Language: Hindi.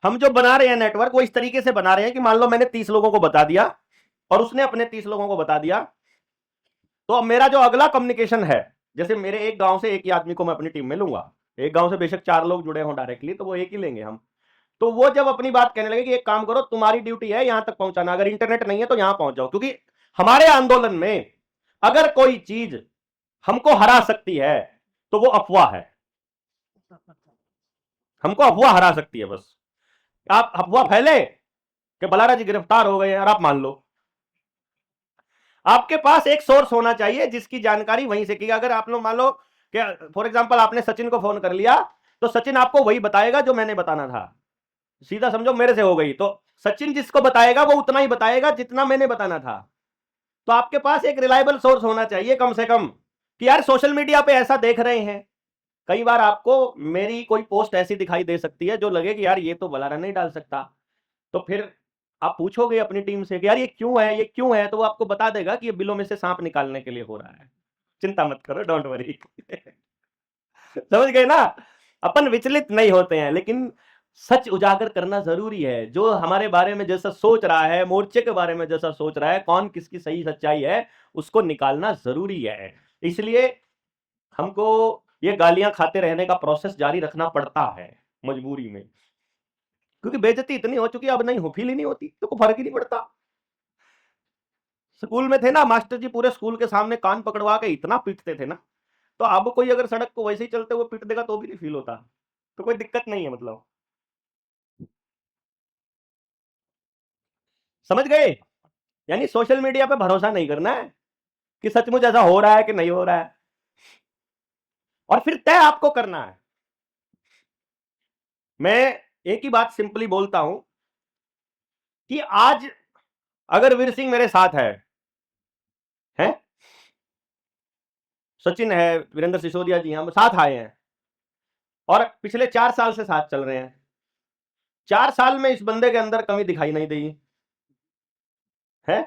हम जो बना रहे हैं नेटवर्क वो इस तरीके से बना रहे हैं कि मान लो मैंने 30 लोगों को बता दिया और उसने अपने 30 लोगों को बता दिया, तो अब मेरा जो अगला कम्युनिकेशन है, जैसे मेरे एक गांव से एक ही आदमी को मैं अपनी टीम में लूंगा, एक गांव से बेशक 4 लोग जुड़े हों डायरेक्टली, तो वो एक ही लेंगे हम। तो वो जब अपनी बात कहने लगे कि एक काम करो, तुम्हारी ड्यूटी है यहां तक पहुंचाना, अगर इंटरनेट नहीं है तो यहां पहुंच जाओ, क्योंकि हमारे आंदोलन में अगर कोई चीज हमको हरा सकती है तो वो अफवाह है। हमको अफवाह हरा सकती है। बस आप अफवाह फैले कि बलारा जी गिरफ्तार हो गए और आप मान लो, आपके पास एक सोर्स होना चाहिए जिसकी जानकारी वहीं से की। अगर आप लोग मान लो कि फॉर एग्जांपल आपने सचिन को फोन कर लिया, तो सचिन आपको वही बताएगा जो मैंने बताना था। सीधा समझो मेरे से हो गई तो सचिन जिसको बताएगा वो उतना ही बताएगा जितना मैंने बताना था। तो आपके पास एक रिलायबल सोर्स होना चाहिए कम से कम, कि यार सोशल मीडिया पे ऐसा देख रहे हैं। कई बार आपको मेरी कोई पोस्ट ऐसी दिखाई दे सकती है जो लगे कि यार ये तो बलारा नहीं डाल सकता, तो फिर आप पूछोगे अपनी टीम से कि यार ये क्यों है, ये क्यों है, तो वो आपको बता देगा कि ये बिलों में से सांप निकालने के लिए हो रहा है। चिंता मत करो, डोंट वरी। समझ गए ना? अपन विचलित नहीं होते हैं, लेकिन सच उजागर करना जरूरी है। जो हमारे बारे में जैसा सोच रहा है, मोर्चे के बारे में जैसा सोच रहा है, कौन किसकी सही सच्चाई है, उसको निकालना जरूरी है। इसलिए हमको ये गालियां खाते रहने का प्रोसेस जारी रखना पड़ता है मजबूरी में, क्योंकि बेइज्जती इतनी हो चुकी है, अब नहीं हो फील ही नहीं होती, तो कोई फर्क ही नहीं पड़ता। स्कूल में थे ना मास्टर जी, पूरे स्कूल के सामने कान पकड़वा के इतना पीटते थे ना, तो अब कोई अगर सड़क को वैसे ही चलते हुए पीट देगा तो भी नहीं फील होता, तो कोई दिक्कत नहीं है। मतलब समझ गए? यानी सोशल मीडिया पे भरोसा नहीं करना है कि सचमुच ऐसा हो रहा है कि नहीं हो रहा है, और फिर तय आपको करना है। मैं एक ही बात सिंपली बोलता हूं कि आज अगर वीर सिंह मेरे साथ है, सचिन है, वीरेंद्र सिसोदिया जी हम साथ आए हैं और पिछले 4 साल से साथ चल रहे हैं, 4 साल में इस बंदे के अंदर कमी दिखाई नहीं दी है।